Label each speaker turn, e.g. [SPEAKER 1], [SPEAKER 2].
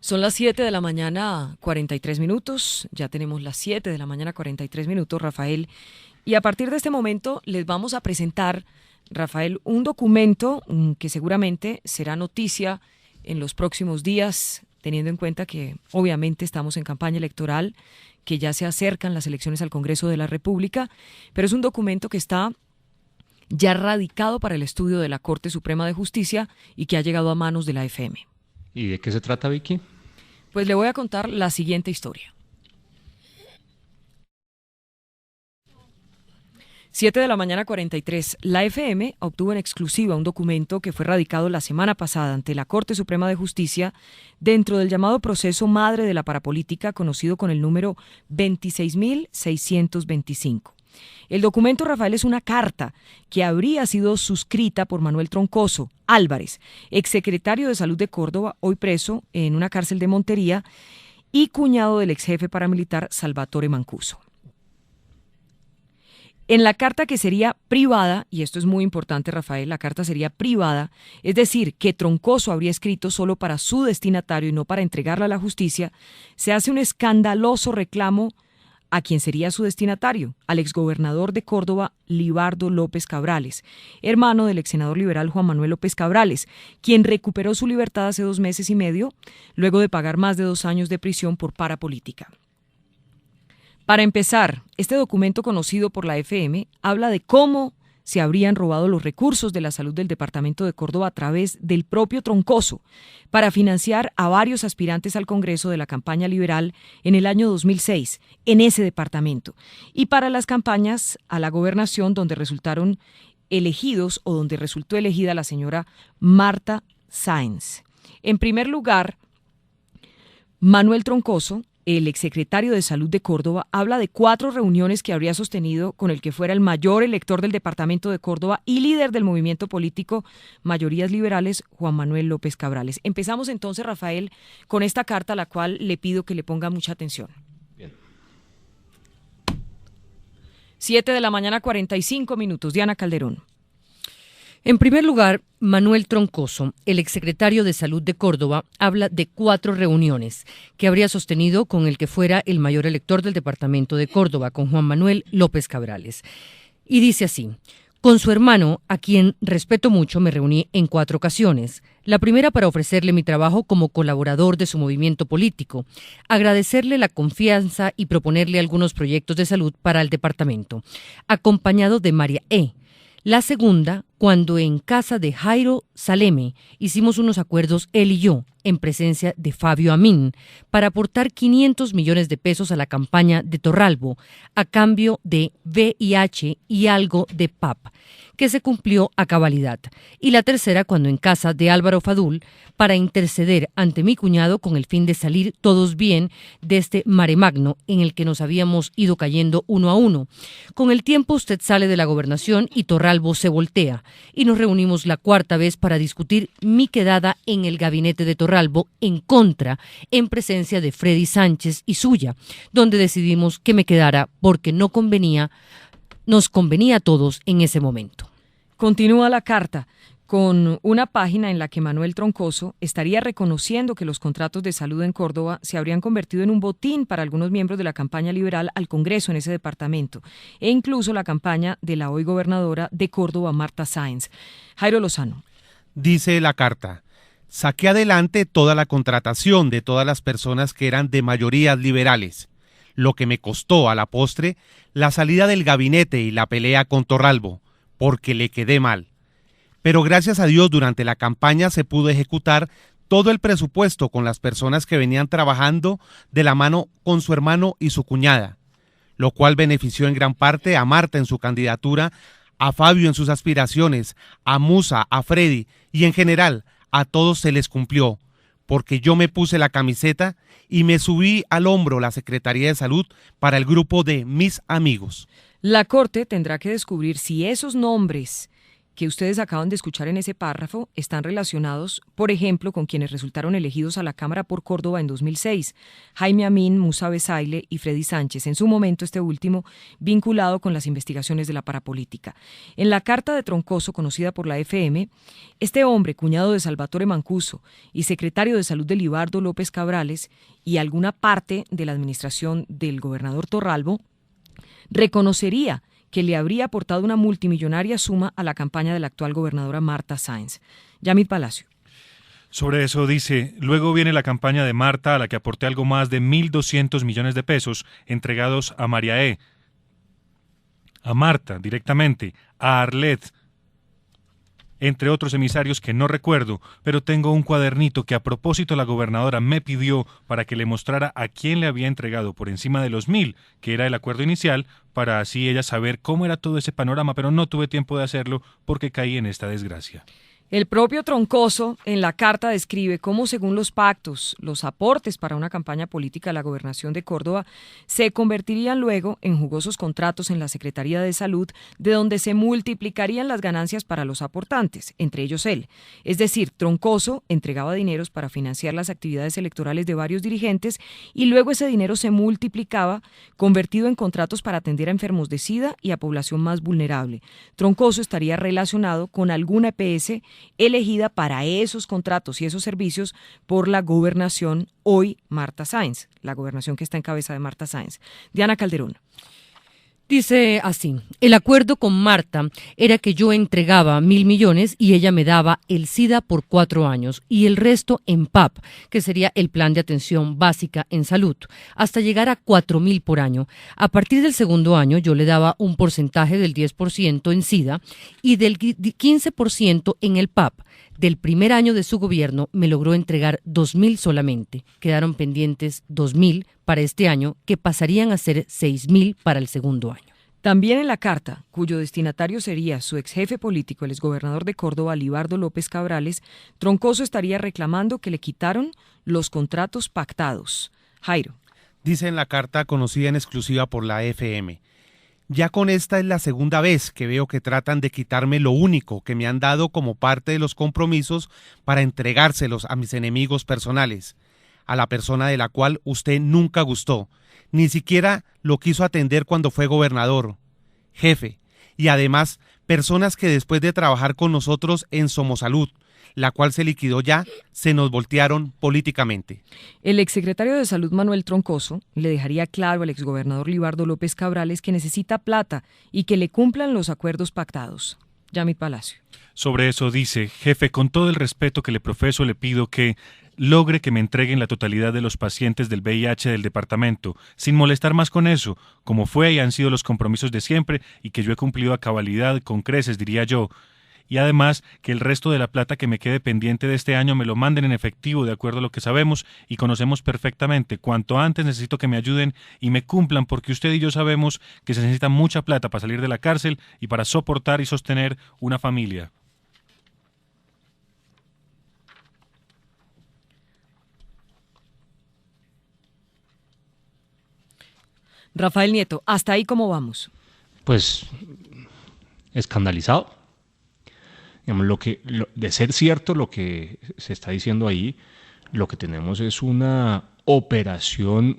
[SPEAKER 1] Son las 7 de la mañana, 43 minutos. Ya tenemos las 7 de la mañana, 43 minutos, Rafael. Y a partir de este momento les vamos a presentar, Rafael, un documento que seguramente será noticia en los próximos días, teniendo en cuenta que obviamente estamos en campaña electoral, que ya se acercan las elecciones al Congreso de la República, pero es un documento que está ya radicado para el estudio de la Corte Suprema de Justicia y que ha llegado a manos de la FM.
[SPEAKER 2] ¿Y de qué se trata, Vicky?
[SPEAKER 1] Pues le voy a contar la siguiente historia. 7 de la mañana 43. La FM obtuvo en exclusiva un documento que fue radicado la semana pasada ante la Corte Suprema de Justicia dentro del llamado proceso madre de la parapolítica conocido con el número 26.625. El documento, Rafael, es una carta que habría sido suscrita por Manuel Troncoso Álvarez, exsecretario de Salud de Córdoba, hoy preso en una cárcel de Montería, y cuñado del exjefe paramilitar Salvatore Mancuso. En la carta, que sería privada, y esto es muy importante, Rafael, la carta sería privada, es decir, que Troncoso habría escrito solo para su destinatario y no para entregarla a la justicia, se hace un escandaloso reclamo a quien sería su destinatario, al exgobernador de Córdoba, Libardo López Cabrales, hermano del exsenador liberal Juan Manuel López Cabrales, quien recuperó su libertad hace 2 meses y medio, luego de pagar más de 2 años de prisión por parapolítica. Para empezar, este documento conocido por la FM habla de cómo se habrían robado los recursos de la salud del departamento de Córdoba a través del propio Troncoso para financiar a varios aspirantes al Congreso de la campaña liberal en el año 2006 en ese departamento y para las campañas a la gobernación donde resultaron elegidos o donde resultó elegida la señora Marta Sáenz. En primer lugar, Manuel Troncoso, el exsecretario de Salud de Córdoba, habla de 4 reuniones que habría sostenido con el que fuera el mayor elector del departamento de Córdoba y líder del movimiento político Mayorías Liberales, Juan Manuel López Cabrales. Empezamos entonces, Rafael, con esta carta a la cual le pido que le ponga mucha atención.
[SPEAKER 2] Bien.
[SPEAKER 1] 7 de la mañana, 45 minutos. Diana Calderón.
[SPEAKER 3] En primer lugar, Manuel Troncoso, el exsecretario de Salud de Córdoba, habla de 4 reuniones que habría sostenido con el que fuera el mayor elector del departamento de Córdoba, con Juan Manuel López Cabrales. Y dice así: con su hermano, a quien respeto mucho, me reuní en 4 ocasiones. La primera para ofrecerle mi trabajo como colaborador de su movimiento político, agradecerle la confianza y proponerle algunos proyectos de salud para el departamento, acompañado de María E. La segunda, cuando en casa de Jairo Saleme hicimos unos acuerdos él y yo, en presencia de Fabio Amin, para aportar 500 millones de pesos a la campaña de Torralbo, a cambio de VIH y algo de PAP, que se cumplió a cabalidad. Y la tercera, cuando en casa de Álvaro Fadul, para interceder ante mi cuñado con el fin de salir todos bien de este mare magno en el que nos habíamos ido cayendo uno a uno. Con el tiempo usted sale de la gobernación y Torralbo se voltea, y nos reunimos la 4ª vez para discutir mi quedada en el gabinete de Torralbo en contra, en presencia de Freddy Sánchez y suya, donde decidimos que me quedara porque nos convenía a todos en ese momento.
[SPEAKER 1] Continúa la carta con una página en la que Manuel Troncoso estaría reconociendo que los contratos de salud en Córdoba se habrían convertido en un botín para algunos miembros de la campaña liberal al Congreso en ese departamento, e incluso la campaña de la hoy gobernadora de Córdoba, Marta Sáenz. Jairo Lozano.
[SPEAKER 4] Dice la carta: saqué adelante toda la contratación de todas las personas que eran de mayorías liberales, lo que me costó a la postre la salida del gabinete y la pelea con Torralbo, porque le quedé mal. Pero gracias a Dios durante la campaña se pudo ejecutar todo el presupuesto con las personas que venían trabajando de la mano con su hermano y su cuñada, lo cual benefició en gran parte a Marta en su candidatura, a Fabio en sus aspiraciones, a Musa, a Freddy y en general a todos se les cumplió, porque yo me puse la camiseta y me subí al hombro la Secretaría de Salud para el grupo de mis amigos.
[SPEAKER 1] La Corte tendrá que descubrir si esos nombres que ustedes acaban de escuchar en ese párrafo están relacionados, por ejemplo, con quienes resultaron elegidos a la Cámara por Córdoba en 2006, Jaime Amin, Musa Besaile y Freddy Sánchez, en su momento este último vinculado con las investigaciones de la parapolítica. En la carta de Troncoso, conocida por la FM, este hombre, cuñado de Salvatore Mancuso y secretario de Salud de Libardo López Cabrales y alguna parte de la administración del gobernador Torralbo, reconocería que le habría aportado una multimillonaria suma a la campaña de la actual gobernadora Marta Sáenz. Yamit Palacio.
[SPEAKER 5] Sobre eso dice, luego viene la campaña de Marta, a la que aporté algo más de 1.200 millones de pesos entregados a María E., a Marta directamente, a Arlet, entre otros emisarios que no recuerdo, pero tengo un cuadernito que a propósito la gobernadora me pidió para que le mostrara a quién le había entregado por encima de los 1.000, que era el acuerdo inicial, para así ella saber cómo era todo ese panorama, pero no tuve tiempo de hacerlo porque caí en esta desgracia.
[SPEAKER 1] El propio Troncoso en la carta describe cómo, según los pactos, los aportes para una campaña política a la gobernación de Córdoba se convertirían luego en jugosos contratos en la Secretaría de Salud, de donde se multiplicarían las ganancias para los aportantes, entre ellos él. Es decir, Troncoso entregaba dineros para financiar las actividades electorales de varios dirigentes y luego ese dinero se multiplicaba, convertido en contratos para atender a enfermos de SIDA y a población más vulnerable. Troncoso estaría relacionado con alguna EPS elegida para esos contratos y esos servicios por la gobernación hoy Marta Sáenz, la gobernación que está en cabeza de Marta Sáenz. Diana Calderón.
[SPEAKER 3] Dice así, el acuerdo con Marta era que yo entregaba 1.000 millones y ella me daba el SIDA por 4 años y el resto en PAP, que sería el plan de atención básica en salud, hasta llegar a 4.000 por año. A partir del segundo año yo le daba un porcentaje del 10% en SIDA y del 15% en el PAP. Del primer año de su gobierno me logró entregar 2.000 solamente. Quedaron pendientes 2.000 para este año, que pasarían a ser 6.000 para el segundo año.
[SPEAKER 1] También en la carta, cuyo destinatario sería su ex jefe político, el exgobernador de Córdoba, Libardo López Cabrales, Troncoso estaría reclamando que le quitaron los contratos pactados. Jairo.
[SPEAKER 4] Dice en la carta conocida en exclusiva por la FM. Ya con esta es la segunda vez que veo que tratan de quitarme lo único que me han dado como parte de los compromisos para entregárselos a mis enemigos personales, a la persona de la cual usted nunca gustó, ni siquiera lo quiso atender cuando fue gobernador, jefe, y además personas que después de trabajar con nosotros en Somosalud, la cual se liquidó ya, se nos voltearon políticamente.
[SPEAKER 1] El exsecretario de Salud Manuel Troncoso le dejaría claro al exgobernador Libardo López Cabrales que necesita plata y que le cumplan los acuerdos pactados. Yamit Palacio.
[SPEAKER 5] Sobre eso dice, jefe, con todo el respeto que le profeso, le pido que logre que me entreguen la totalidad de los pacientes del VIH del departamento, sin molestar más con eso, como fue y han sido los compromisos de siempre y que yo he cumplido a cabalidad, con creces, diría yo. Y además que el resto de la plata que me quede pendiente de este año me lo manden en efectivo, de acuerdo a lo que sabemos y conocemos perfectamente. Cuanto antes necesito que me ayuden y me cumplan, porque usted y yo sabemos que se necesita mucha plata para salir de la cárcel y para soportar y sostener una familia.
[SPEAKER 1] Rafael Nieto, ¿hasta ahí cómo vamos?
[SPEAKER 2] Pues escandalizado. Digamos, de ser cierto lo que se está diciendo ahí, lo que tenemos es una operación